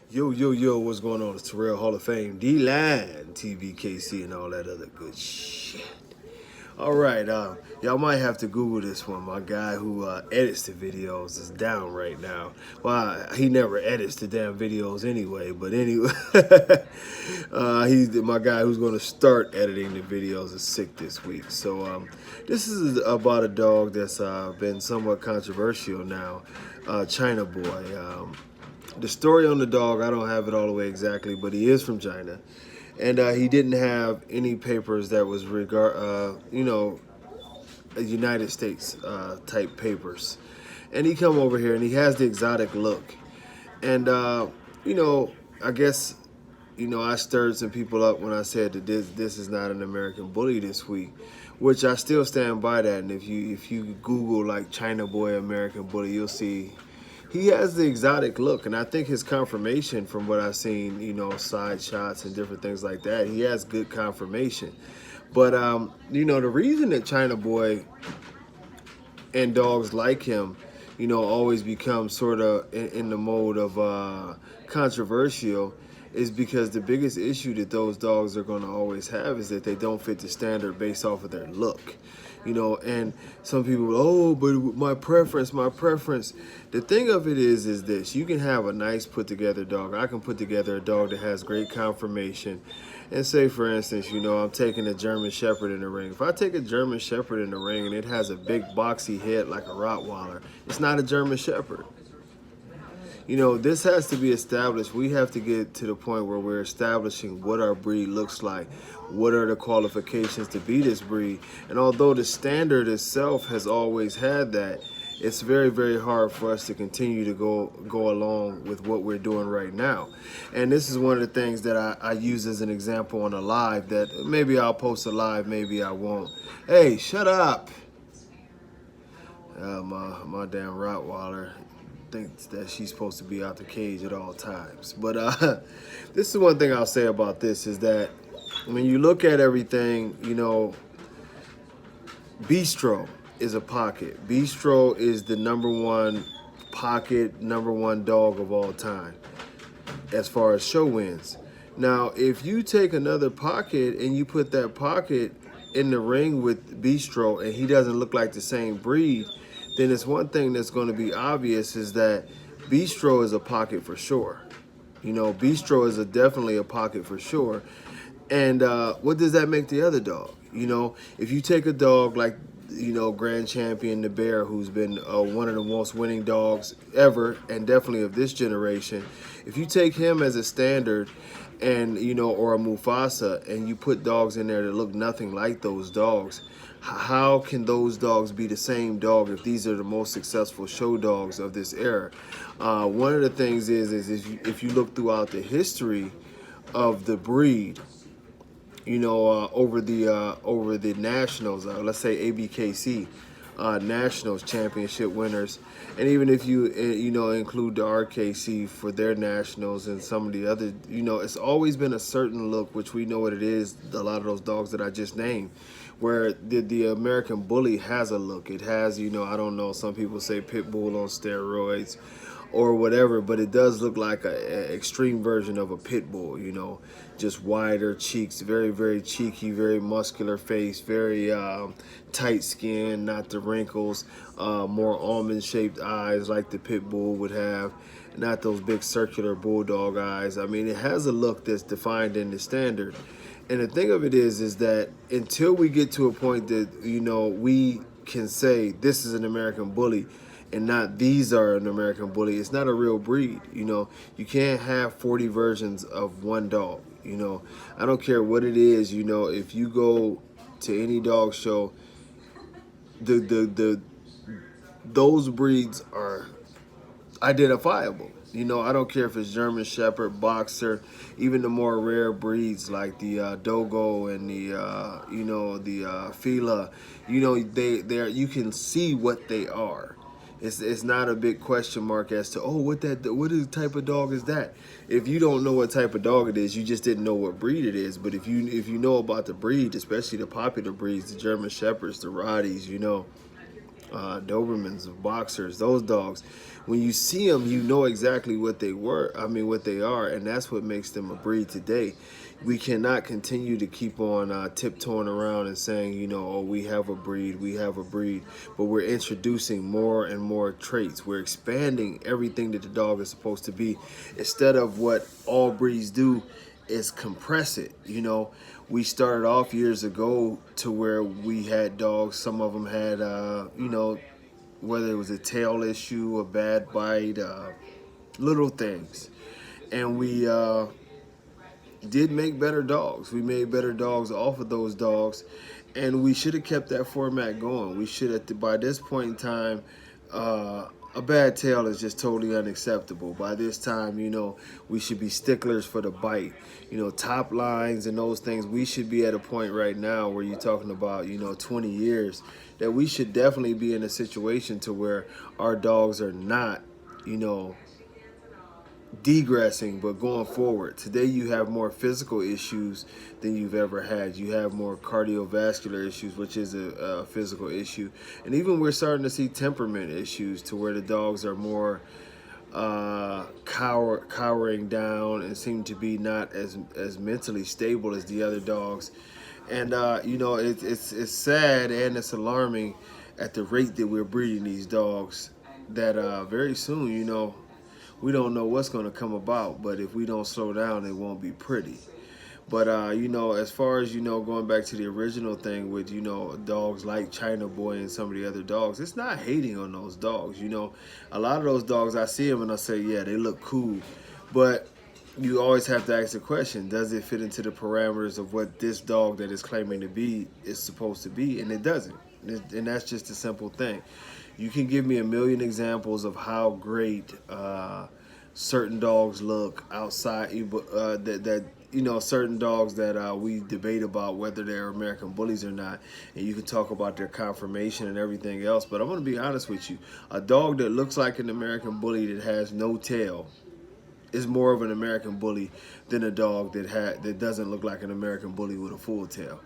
Yo, yo, yo, what's going on? It's Terrell Hall of Fame, D-Line, TBKC, and all that other good shit. All right, y'all might have to Google this one. My guy who edits the videos is down right now. Well, he never edits the damn videos anyway, but anyway, he's my guy who's going to start editing the videos is sick this week. So this is about a dog that's been somewhat controversial now, China Boy. The story on the dog, I don't have it all the way exactly, but he is from China, and he didn't have any papers that was United States type papers, and he come over here and he has the exotic look, and I guess I stirred some people up when I said that this is not an American bully this week, which I still stand by that. And if you Google like China Boy American Bully, you'll see he has the exotic look, and I think his confirmation from what I've seen, side shots and different things like that, he has good confirmation. But the reason that China Boy and dogs like him, always become sort of in the mode of controversial is because the biggest issue that those dogs are going to always have is that they don't fit the standard based off of their look. And some people, oh, but my preference. The thing of it is this: you can have a nice put together dog. I can put together a dog that has great conformation, and say, for instance, I'm taking a German Shepherd in the ring. If I take a German Shepherd in the ring and it has a big boxy head like a Rottweiler, it's not a German Shepherd. This has to be established. We have to get to the point where we're establishing what our breed looks like. What are the qualifications to be this breed? And although the standard itself has always had that, it's very, very hard for us to continue to go along with what we're doing right now. And this is one of the things that I use as an example on a live that maybe I'll post a live, maybe I won't. Hey, shut up. My damn Rottweiler thinks that she's supposed to be out the cage at all times. But this is one thing I'll say about this is that when you look at everything, Bistro is a pocket. Bistro is the number one dog of all time as far as show wins. Now, if you take another pocket and you put that pocket in the ring with Bistro and he doesn't look like the same breed, then it's one thing that's going to be obvious is that Bistro is a pocket for sure. Bistro is definitely a pocket for sure. And what does that make the other dog? If you take a dog like, Grand Champion the Bear, who's been one of the most winning dogs ever and definitely of this generation, if you take him as a standard and, or a Mufasa, and you put dogs in there that look nothing like those dogs, how can those dogs be the same dog if these are the most successful show dogs of this era? One of the things is if you look throughout the history of the breed, over the nationals, let's say ABKC, nationals championship winners, and even if you include the RKC for their nationals and some of the other, it's always been a certain look, which we know what it is. A lot of those dogs that I just named, where the American Bully has a look. It has, I don't know, some people say pitbull on steroids or whatever, but it does look like an extreme version of a pit bull, just wider cheeks, very, very cheeky, very muscular face, very tight skin, not the wrinkles, more almond-shaped eyes like the pit bull would have, not those big circular bulldog eyes. I mean, it has a look that's defined in the standard. And the thing of it is that until we get to a point that, we can say this is an American Bully, and not these are an American Bully, it's not a real breed. You can't have 40 versions of one dog. I don't care what it is. If you go to any dog show, those breeds are identifiable. I don't care if it's German Shepherd, Boxer, even the more rare breeds like the Dogo and the Fila. You can see what they are. It's not a big question mark as to, what type of dog is that? If you don't know what type of dog it is, you just didn't know what breed it is. But if you know about the breed, especially the popular breeds, the German Shepherds, the Rotties, Dobermans, Boxers, those dogs, when you see them, you know exactly what they were. I mean, what they are, and that's what makes them a breed today. We cannot continue to keep on tiptoeing around and saying, you know, oh, we have a breed, but we're introducing more and more traits. We're expanding everything that the dog is supposed to be, instead of what all breeds do is compress it. You know, we started off years ago to where we had dogs. Some of them had, you know, whether it was a tail issue, a bad bite, little things, and we did make better dogs. We made better dogs off of those dogs, and we should have kept that format going. We should have, by this point in time, a bad tail is just totally unacceptable. By this time, you know, we should be sticklers for the bite. You know, top lines and those things. We should be at a point right now where you're talking about, you know, 20 years, that we should definitely be in a situation to where our dogs are not, you know, degressing, but going forward. Today you have more physical issues than you've ever had. You have more cardiovascular issues, which is a physical issue. And even we're starting to see temperament issues, to where the dogs are more cowering down and seem to be not as mentally stable as the other dogs. And you know, it's sad and it's alarming at the rate that we're breeding these dogs, that very soon, you know, we don't know what's going to come about, but if we don't slow down, it won't be pretty. But, you know, as far as, you know, going back to the original thing with, you know, dogs like China Boy and some of the other dogs, it's not hating on those dogs. You know, a lot of those dogs, I see them and I say, yeah, they look cool. But you always have to ask the question, does it fit into the parameters of what this dog that is claiming to be is supposed to be? And it doesn't. And that's just a simple thing. You can give me a million examples of how great certain dogs look outside, that you know, certain dogs that we debate about whether they're American bullies or not, and you can talk about their conformation and everything else. But I'm going to be honest with you, a dog that looks like an American bully that has no tail is more of an American bully than a dog that doesn't look like an American bully with a full tail.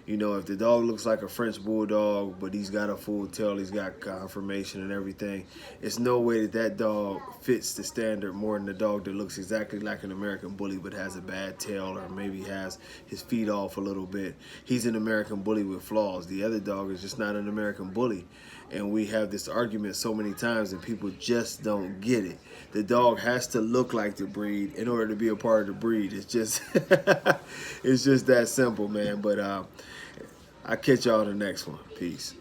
You know, if the dog looks like a French bulldog, but he's got a full tail, he's got conformation and everything, it's no way that that dog fits the standard more than the dog that looks exactly like an American bully but has a bad tail, or maybe has his feet off a little bit. He's an American bully with flaws. The other dog is just not an American bully. And we have this argument so many times and people just don't get it. The dog has to look like the breed in order to be a part of the breed. It's just it's just that simple, man. But I'll catch y'all in the next one. Peace.